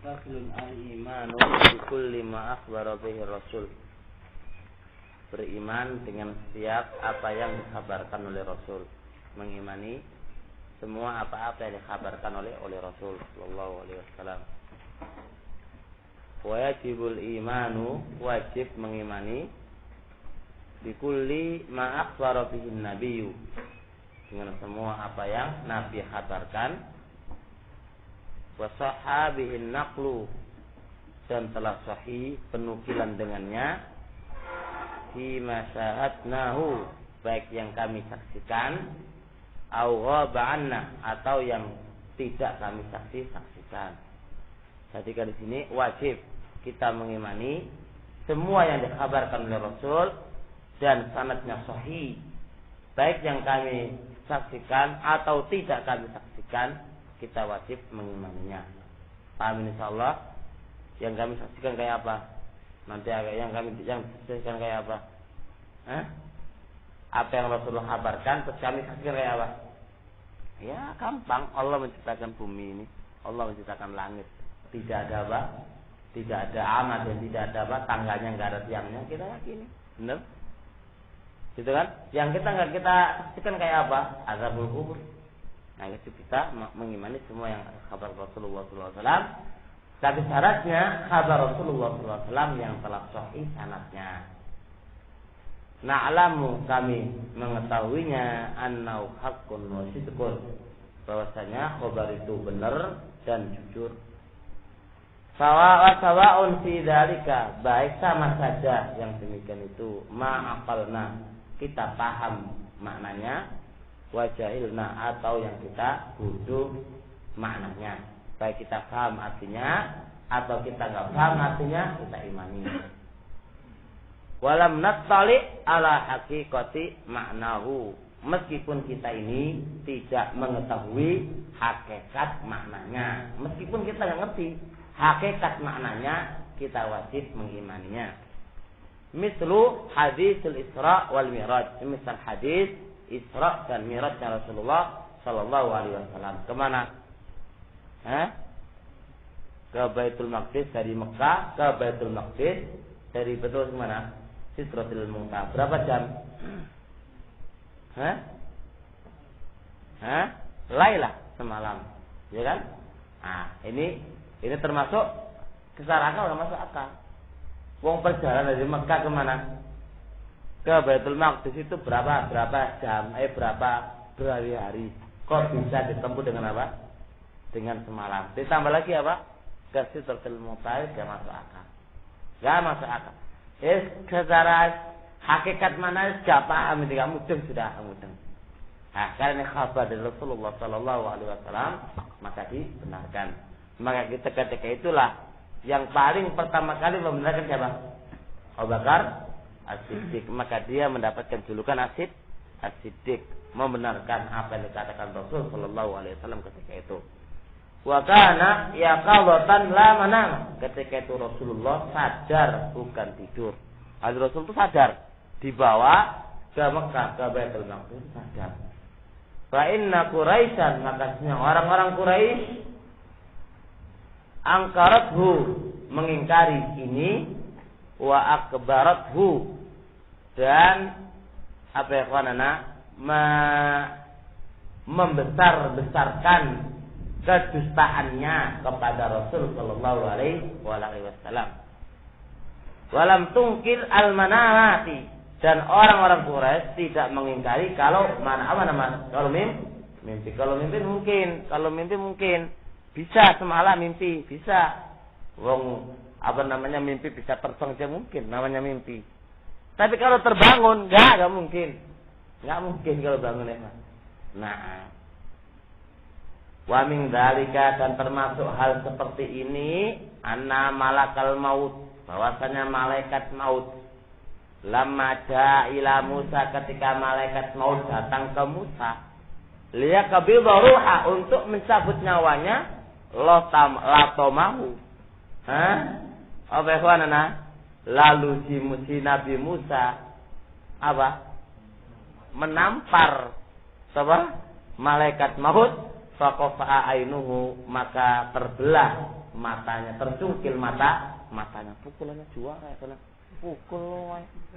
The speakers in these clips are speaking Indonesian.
Faslun al-imanu bikulli ma akhbara bihi Rasul. Beriman dengan setiap apa yang dikabarkan oleh Rasul. Mengimani semua apa-apa yang dikabarkan oleh Rasul sallallahu alaihi wasallam. Wajibul imanu, wajib mengimani bikulli ma akhbara bihi nabiyyu, dengan semua apa yang Nabi kabarkan. Wa sahabihin naqlu, dan telah sahih penukilan dengannya. Fi masyahadnahu, baik yang kami saksikan, au ghaba anna, atau yang tidak kami saksikan. Jadi di sini wajib kita mengimani semua yang dikabarkan oleh Rasul dan sanadnya sahih, baik yang kami saksikan atau tidak kami saksikan, kita wajib mengimaninya. Paham insyaallah? Yang kami saksikan kayak apa? Nanti yang saksikan kayak apa? Apa yang Rasulullah kabarkan terus kami saksikan kayak apa? Ya gampang, Allah menciptakan bumi ini, Allah menciptakan langit. Tidak ada apa? Tidak ada amat dan tidak ada apa? Tangganya enggak ada tiangnya, kita yakini. Benar? Gitu kan? Yang kita saksikan kayak apa? Azabul kubur. Nah, itu kita mengimani semua yang kabar Rasulullah SAW. Tapi syaratnya kabar Rasulullah SAW yang telah sahih sanadnya. Na'lamu, kami mengetahuinya, annau haqqun wa sidqun, bahwasanya kabar itu benar dan jujur. Sawa'un fi dzalika, baik sama saja yang demikian itu, ma'aqalna, kita paham maknanya, wajahilna, atau yang kita bodoh maknanya. Baik kita paham artinya atau kita enggak paham artinya, kita imani. Walam nattali ala haqiqati maknahu, meskipun kita ini tidak mengetahui hakikat maknanya. Meskipun kita enggak ngerti hakikat maknanya, kita wajib mengimaninya. Mislu hadisul Isra wal Mi'raj, misal hadis Isra dan Mi'rajnya Rasulullah sallallahu alaihi wasallam. Kemana? Ke Baitul Maqdis, dari Mekah ke Baitul Maqdis, dari Betul kemana? Sidratul Muntaha. Berapa jam? Lailah, semalam. Ya kan? Nah, ini termasuk kesalahan akal, enggak masuk akal. Wong perjalanan dari Mekah kemana? Ke Baitul Maqdis itu berapa jam? Berapa berhari-hari? Kok bisa ditempuh dengan apa? Dengan semalam. Ditambah lagi apa? Ke Sidratul Muntaha, enggak masuk akal. Enggak masuk akal. Secara hakikat mana enggak paham, itu kamu sudah mudeng. Nah, karena kabar dari Rasulullah sallallahu alaihi wasallam, maka dibenarkan. Maka kita ketika itulah yang paling pertama kali membenarkan siapa? Abu Bakar As-Siddiq. Maka dia mendapatkan julukan As-Siddiq, membenarkan apa yang dikatakan Rasul sallallahu alaihi wasallam ketika itu. Wa kana yaqadatan la manam. Ketika itu Rasulullah sadar, bukan tidur. Rasul itu sadar, dibawa ke Mekah, ke Baitul Maqdis, sadar. Fa inna Quraisyan, makanya orang-orang Quraisy angkarathu, mengingkari ini, wa akbarathu, dan apa ya kawanana, membesar-besarkan kedustaannya kepada Rasul sallallahu alaihi wasallam. Walam tungkil al-manamati, dan orang-orang Quraisy tidak mengingkari kalau kalau mimpi. Kalau mimpi mungkin bisa semalam mimpi, bisa. Wong mimpi bisa terbang aja mungkin, namanya mimpi. Tapi kalau terbangun enggak mungkin. Enggak mungkin kalau bangun emang. Nah, wa min dzalika, dan termasuk hal seperti ini, anna malakal maut, bahwasanya malaikat maut, lamma jaa ila Musa, ketika malaikat maut datang ke Musa, liyaqbidha ruha, untuk mencabut nyawanya, latomahu. Apa ikhwanana? Lalu si Nabi Musa menampar malaikat maut faqafa ainuhu, maka terbelah matanya, tercungkil matanya. Pukulannya juara ya, pukul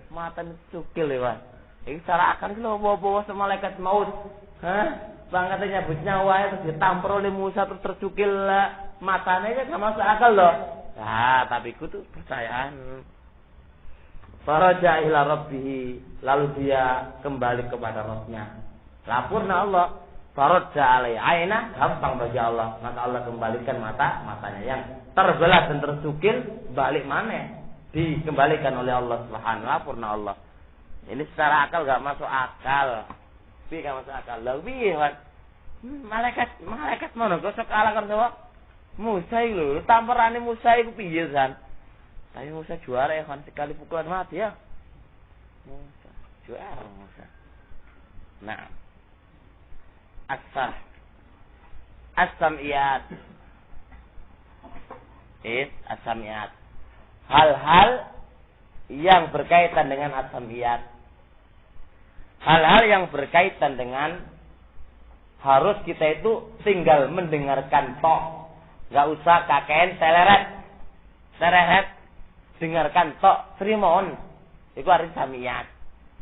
matanya cukil ya. Ini cara akan lho bawa malaikat maut. Bang katanya nyabut nyawa terus ditampar oleh Musa terus tercukil matanya kan enggak masuk akal loh. Nah, tapi ku tuh percayaan. Faraja ila rabbih, lalu dia kembali kepada Rabbnya. Lapurna Allah, faraja alai aina, gampang bagi Allah, maka Allah kembalikan matanya yang terbelah dan tercukil balik mana? Dikembalikan oleh Allah Subhanahu wa taala. Allah. Ini secara akal enggak masuk akal. Piye enggak masuk akal? Lha piye, malaikat mana gosok ala kan sama Musa itu, tamparane Musa itu piye kan? Tapi Musa juara ya kan, sekali pukulan mati ya. Musa juara Musa. Nah, as-sam'iyat. As-sam'iyat. Hal-hal yang berkaitan dengan as-sam'iyat. Hal-hal yang berkaitan dengan harus kita itu tinggal mendengarkan tok. Enggak usah kakean tereret. Dengarkan tok, trimon. Itu artinya samiyat.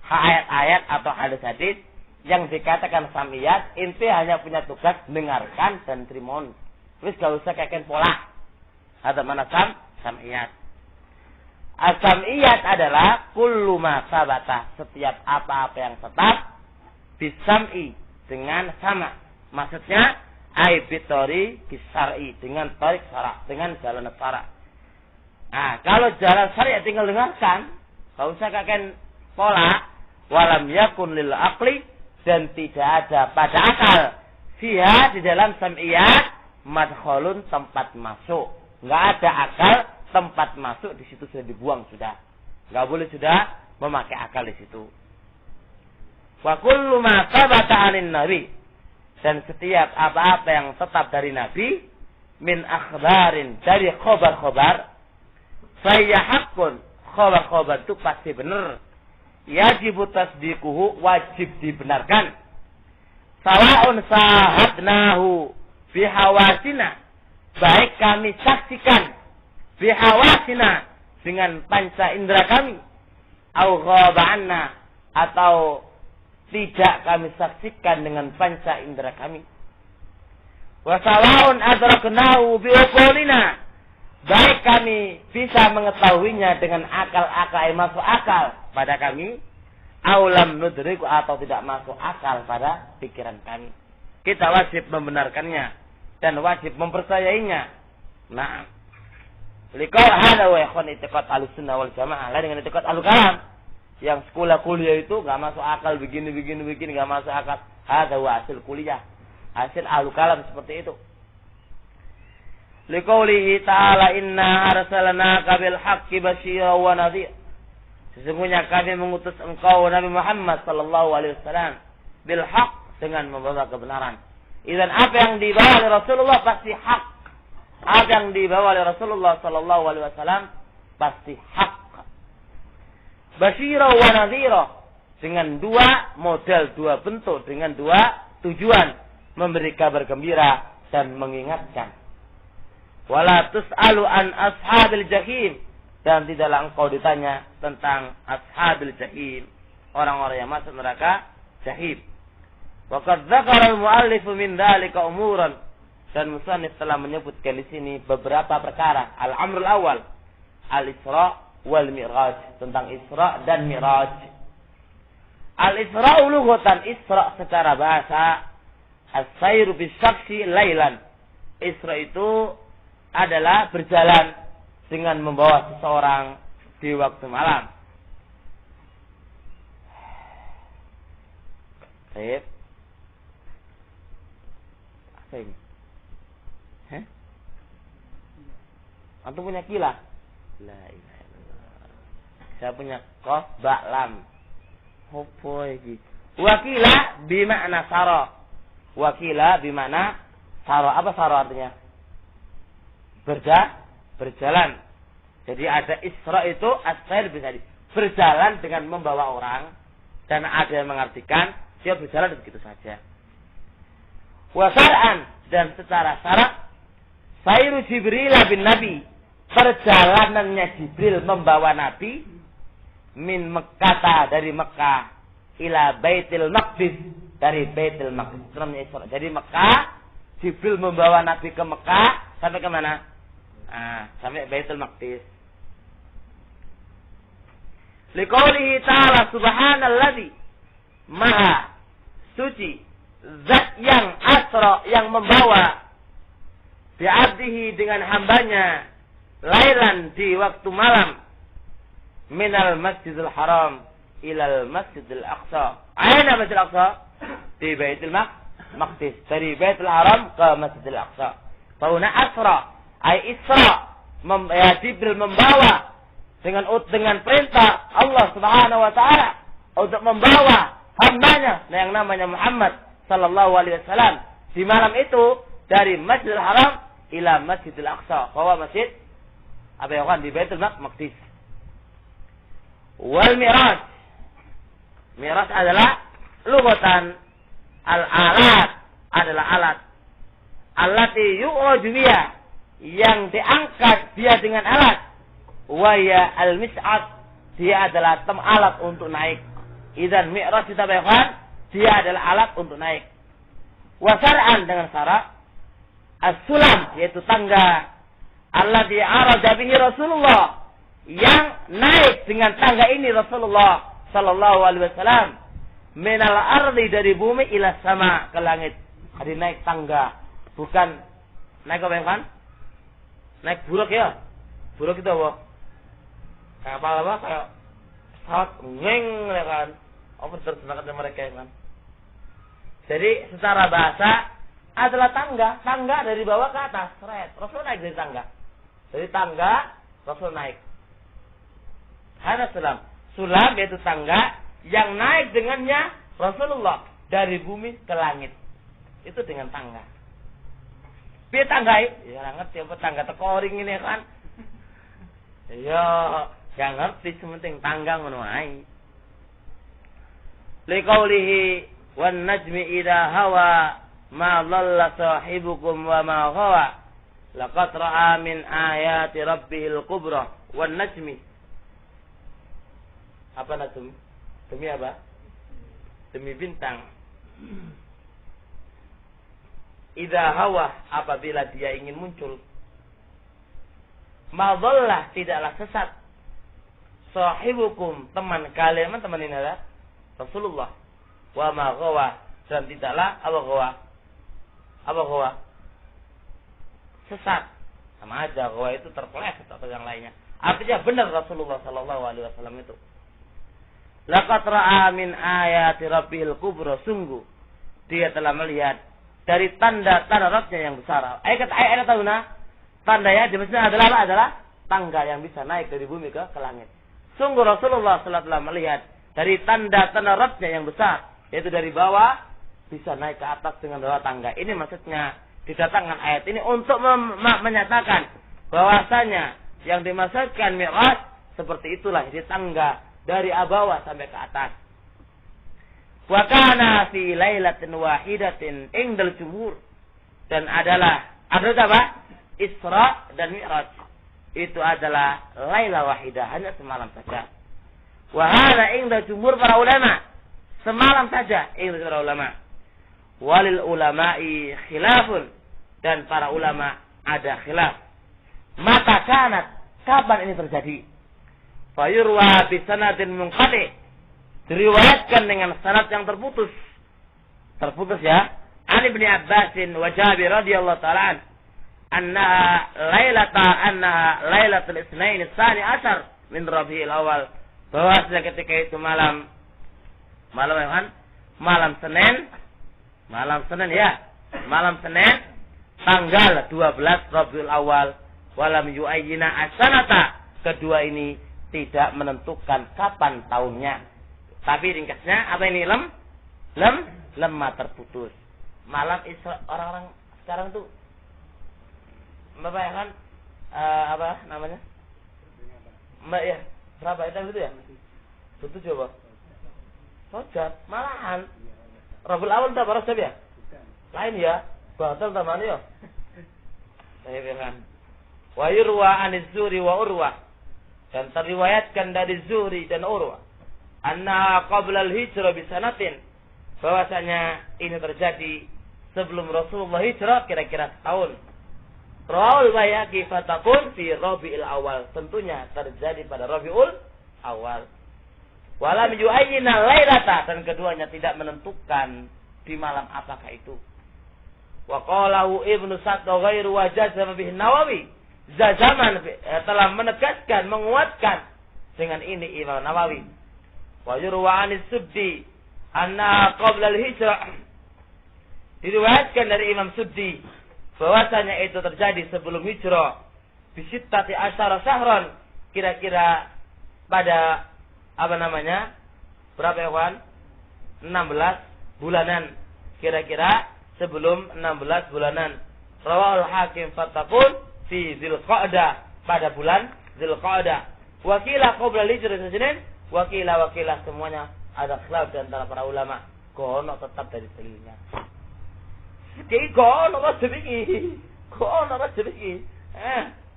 Ayat-ayat atau hadis-hadis yang dikatakan samiyat, inti hanya punya tugas dengarkan dan trimon. Wis gak usah kakean pola. Ada mana samiyat. As-samiyat adalah kullu ma sabata, setiap apa-apa yang tetap bisam'i, dengan sama. Maksudnya aibitori bisar'i, dengan tarik syara', dengan jalan syara'. Nah, kalau jalan syariat tinggal dengarkan, enggak usah kakek pola, walam yakun lil aqli, dan tidak ada pada akal fiha, di dalam sam'iyat, madkhalun, tempat masuk. Enggak ada akal tempat masuk, di situ sudah dibuang sudah. Enggak boleh sudah memakai akal di situ. Wa kullu ma thabata 'anin nabi, dan setiap apa-apa yang tetap dari nabi, min akhbarin, dari khabar-khabar, saya hakun, khabar-khabar itu pasti benar. Yajibu tasdiquhu, wajib dibenarkan. Sawa'un sahadnahu bihawasina, baik kami saksikan bihawasina, dengan panca indera kami, au ghaba'anna, atau tidak kami saksikan dengan panca indera kami. Wa sawa'un adraknahu biuqulina, baik kami bisa mengetahuinya dengan akal-akal yang masuk akal pada kami, aulam nudriku, atau tidak masuk akal pada pikiran kami. Kita wajib membenarkannya dan wajib mempercayainya. Nah, liqau hada wa ikhwan i'tiqad ahlussunnah wal jamaah, lain dengan i'tiqad ahlul kalam yang sekolah kuliah itu enggak masuk akal, begini enggak masuk akal. Hada wa hasil kuliah, hasil ahlul kalam seperti itu. Liqaulihi ta'ala inna arsalnaka bil haqqi basyiran wa nadhir. Sesungguhnya kami mengutus engkau Nabi Muhammad sallallahu alaihi wasallam bil haqq, dengan membawa kebenaran. Idzan apa yang dibawa oleh Rasulullah pasti hak. Apa yang dibawa oleh Rasulullah sallallahu alaihi wasallam pasti hak. Basyiran wa nadhir, dengan dua model, dua bentuk, dengan dua tujuan, memberi kabar gembira dan mengingatkan. Wala tus'alu an ashabil jahim, dan tidaklah engkau ditanya tentang ashabil jahim, orang-orang yang masuk neraka jahim. Wa qad dzakara al-mu'allif min dzalika umuran, dan musannif telah menyebutkan di sini beberapa perkara. Al-amrul awal, al-Isra wal Mi'raj, tentang Isra dan Mi'raj. Al-Isra lughatan, Isra secara bahasa, as-sayru bis-syamsi lailan. Isra itu adalah berjalan dengan membawa seseorang di waktu malam. Baik. Apa ini? Antum punya kilah? La ilaha illallah. Saya punya qaf ba lam. Apa iki? Wakila bimakna sara. Wakila bimakna sara. Apa sara artinya? Berjalan. Jadi ada Isra itu as-sair bisa berjalan dengan membawa orang, dan ada yang mengartikan dia berjalan begitu saja. Wa syar'an, dan secara syarat Sayru Jibril bin Nabi, perjalanannya Jibril membawa Nabi min Mekkah, dari Mekah, ila Baitul Maqdis, dari Baitul Maqdis. Jadi Mekah, Jibril membawa Nabi ke Mekah sampai ke mana? Sampai Baitul Maqdis. Liqaulihi ta'ala subhanalladzi, maha suci zat yang asra, yang membawa bi'abdihi, dengan hambanya, lailan, di waktu malam, minal masjidil haram ilal masjidil aqsa. Aina masjidil aqsa? Di Baitul Maqdis, dari Baitul Haram ke Masjidil Aqsa. Fauna asra, ay isra, Jibril membawa dengan perintah Allah Subhanahu wa taala untuk membawa hambanya yang namanya Muhammad sallallahu alaihi wasallam di malam itu dari Masjidil Haram ila Masjidil Aqsa, bahwa masjid apa yang kan di Baitul Maqdis. Wal Mi'raj, Mi'raj adalah lughatan al-alat, adalah alat allati yu'raju biha, yang diangkat dia dengan alat, wa ya al-mis'ad, dia adalah alat untuk naik. Idzan Mi'raj kita bayangkan dia adalah alat untuk naik. Wa syar'an, dengan syarat as-sulam, yaitu tangga, alladzi araja bihi Rasulullah, yang naik dengan tangga ini Rasulullah sallallahu alaihi wasallam, minal ardi, dari bumi, ila sama, ke langit. Ada naik tangga, bukan naik apa yang kan? Naik buruk ya. Buruk itu apa? Kayak apa? Kayak pesawat ngeng ya kan. Apa terjemahkan mereka ya kan? Jadi secara bahasa adalah tangga dari bawah ke atas, seret. Rasul naik dari tangga. Dari tangga Rasul naik. Hada sulam. Sulam yaitu tangga yang naik dengannya Rasulullah dari bumi ke langit. Itu dengan tangga. Piye tangga? Ya ora ngerti apa tangga tekoring ini kan. Ya, gak ngerti, sementing tangga ngono ae. Liqaulihi wan najmi idza hawa ma dhalla sahibukum wa ma ghawa laqad ra'a min ayati rabbihil kubra. Wan najmi, apa najm? Demi apa? Demi bintang. Idza hawa, apabila dia ingin muncul, ma dhalla, tidaklah sesat, sahibukum, teman kalian, teman ini adalah Rasulullah, wa ma ghawa, dan tidaklah apa ghawa? Sesat. Sama aja, ghawa itu terpeleset atau yang lainnya. Artinya benar Rasulullah sallallahu alaihi wasallam itu. Laqad ra'a min ayati rabbil kubra, sungguh dia telah melihat dari tanda-tanda Rabbnya yang besar. Ayat tahu nah, tandanya di maksudnya adalah apa? Adalah tangga yang bisa naik dari bumi ke langit. Sungguh Rasulullah sallallahu alaihi wasallam melihat dari tanda-tanda Rabbnya yang besar, yaitu dari bawah bisa naik ke atas dengan bawa tangga. Ini maksudnya didatangkan ayat ini untuk menyatakan bahwasanya yang dimaksudkan Mi'raj seperti itulah, jadi tangga dari bawah sampai ke atas. Wa kana fi lailatin wahidatin indal jumhur, dan adalah apa? Isra dan Mi'raj itu adalah laila wahidah, hanya semalam saja. Wa hada indal jumhur para ulama, semalam saja indal para ulama. Walil ulama'i khilafun, dan para ulama ada khilaf. Mata kanat, kapan ini terjadi? Fayurwa bisanadin munqati, diriwayatkan dengan sanad yang terputus ya. An Ibnu Abbasin wa Jabir radhiyallahu ta'ala annaha lailatul isnain tsani ashar min Rabiul Awal, bahwa ketika itu malam Senin tanggal 12 Rabiul Awal, walam yu'ayyina asanata, kedua ini tidak menentukan kapan tahunnya. Tapi ringkasnya apa ini? Lemah terputus. Malam Isra, orang-orang sekarang tuh Bapak ya kan apa namanya? Mbak ya, berapa itu ya? Betul coba. Rojab, malahan Rabiul Awal udah Rojab ya? Lain ya. Batal tamane yo. Wa yurwa an Zuhri wa Urwa, dan terriwayatkan dari Zuhri dan Urwa anna qabla al-hijrah bi sanatin, bahwasanya ini terjadi sebelum Rasulullah hijrah kira-kira setahun. Rawal Bayhaqi fatakun fi Rabiul Awal, tentunya terjadi pada Rabiul Awal. Walam yu'ayyina lailata, dan keduanya tidak menentukan di malam apakah itu. Wa qalahu Ibnu Sa'd ghairu wa jazama bihi Nawawi. Zazaman telah menegaskan, menguatkan dengan ini Imam Nawawi. Wa yurwa 'an Suddi anna qabla al-hijrah, diriwayatkan dari Imam Suddi bahwasanya itu terjadi sebelum hijrah bisittati asyara syahran, kira-kira pada berapa ya kawan? 16 bulanan, kira-kira sebelum 16 bulanan. Rawahul Hakim fatakun fi Dzulqa'dah, pada bulan Dzulqa'dah. Wakilah qabla al-hijrah sinin, wakilah semuanya ada khilaf di antara para ulama. Kono tetap dari dalilnya. Iki kono rezeki.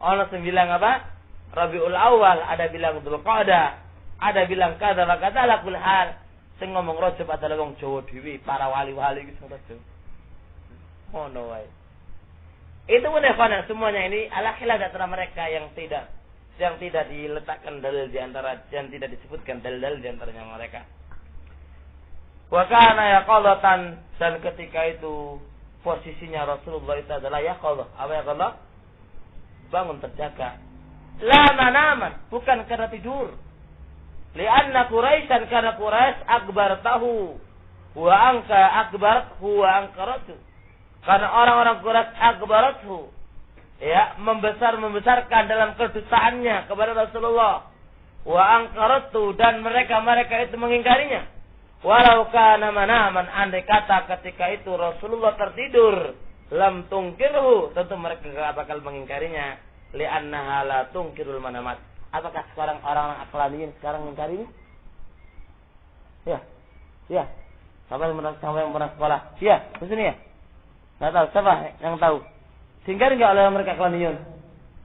Ono sing bilang apa? Rabiul Awal, ada bilang Dzulqa'dah, ada bilang kada wa kada la kul hal. Sing ngomong Rajab adalah wong Jawa dhewe, para wali-wali iki sing Rajab. Ono wae. Itu menefana semuanya ini ala khilaf antara mereka yang tidak diletakkan dalil di antara, yang tidak disebutkan dalil di antaranya mereka. Wa kana yaqadatan, dan ketika itu posisinya Rasulullah itu adalah yaqadah. Apa yaqadah? Bangun terjaga. La manaman, bukan karena tidur. Lianna Quraisyan, karena Quraisy akbartahu wa angka akbarhu wa angkaratu. Karena orang-orang Quraisy akbarathu, ya, membesarkan dalam kedustaannya kepada Rasulullah. Wa angkaratu, dan mereka itu mengingkarinya. Walau kana manaman, andai kata ketika itu Rasulullah tertidur, lam tungkirhu, tentu mereka tidak bakal mengingkarinya. Li'annaha la tungkirul manamat. Apakah sekarang orang-orang aklaniyin sekarang mengingkarinya? Ya. Sampai pernah sekolah. Ya, di sini ya. Nggak tahu, siapa yang tahu? Diingkari nggak oleh mereka aklaniyin?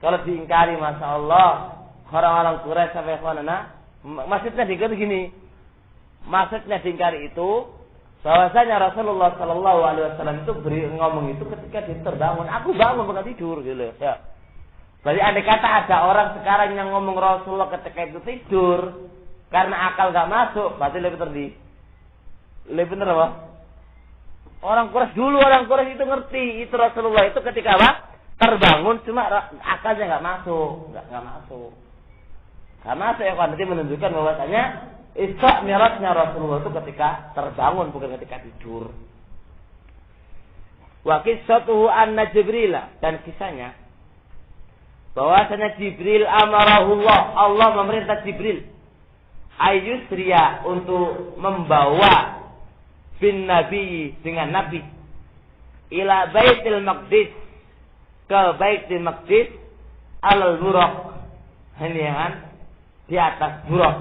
Kalau diingkari, masya Allah, orang-orang Quraisy sampai ikhwanana, maksudnya diingkari gini. Maksudnya diingkari itu bahwasanya Rasulullah Shallallahu Alaihi Wasallam itu ngomong itu ketika dia terbangun. Aku bangun bukan tidur, gitu ya. Berarti andai kata ada orang sekarang yang ngomong Rasulullah ketika itu tidur karena akal gak masuk, berarti lebih benar apa? Orang Quraisy itu ngerti itu Rasulullah itu ketika apa? Terbangun, cuma akalnya gak masuk, gak masuk ya kan? Nanti menunjukkan bahwasanya Isra Mi'rajnya Rasulullah itu ketika terbangun, bukan ketika tidur. Wa qissatuhu anna Jibril, dan kisahnya bahwasanya Jibril amarahullah, Allah memerintah Jibril ayusriya, untuk membawa bin Nabi, dengan Nabi, ila Baitul Maqdis, ke Baitul Maqdis, alal buraq, ini kan, di atas buraq.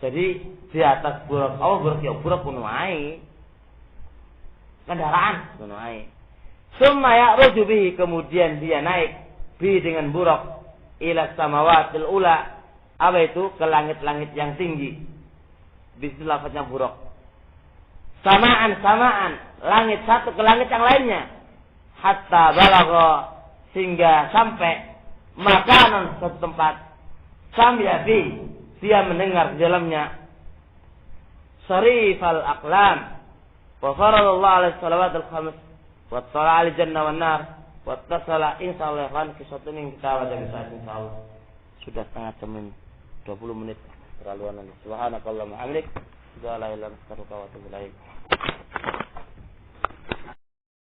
Jadi di atas buraq. Buraq kunuai kendaraan kunuai. Summa ya'ruju bihi, kemudian dia naik bi dengan buraq ila samawatil ula, apa itu? Ke langit-langit yang tinggi. Bismillahnya buraq. Samaan, langit satu ke langit yang lainnya. Hatta balagha, sehingga sampai makanan suatu tempat. Samyabi, dia mendengar di dalamnya sarifal aqlam wa faradallahu alaihi salawatul khams wa tala al jannah wan nar wa tasala insyaallah kan kisatu ning kita wajah saat insyaallah. Sudah setengah jam, 20 menit terlaluan nanti. Subhanakallahumma hamdik, la ilaha illa anta astaghfiruka wa atubu ilaik.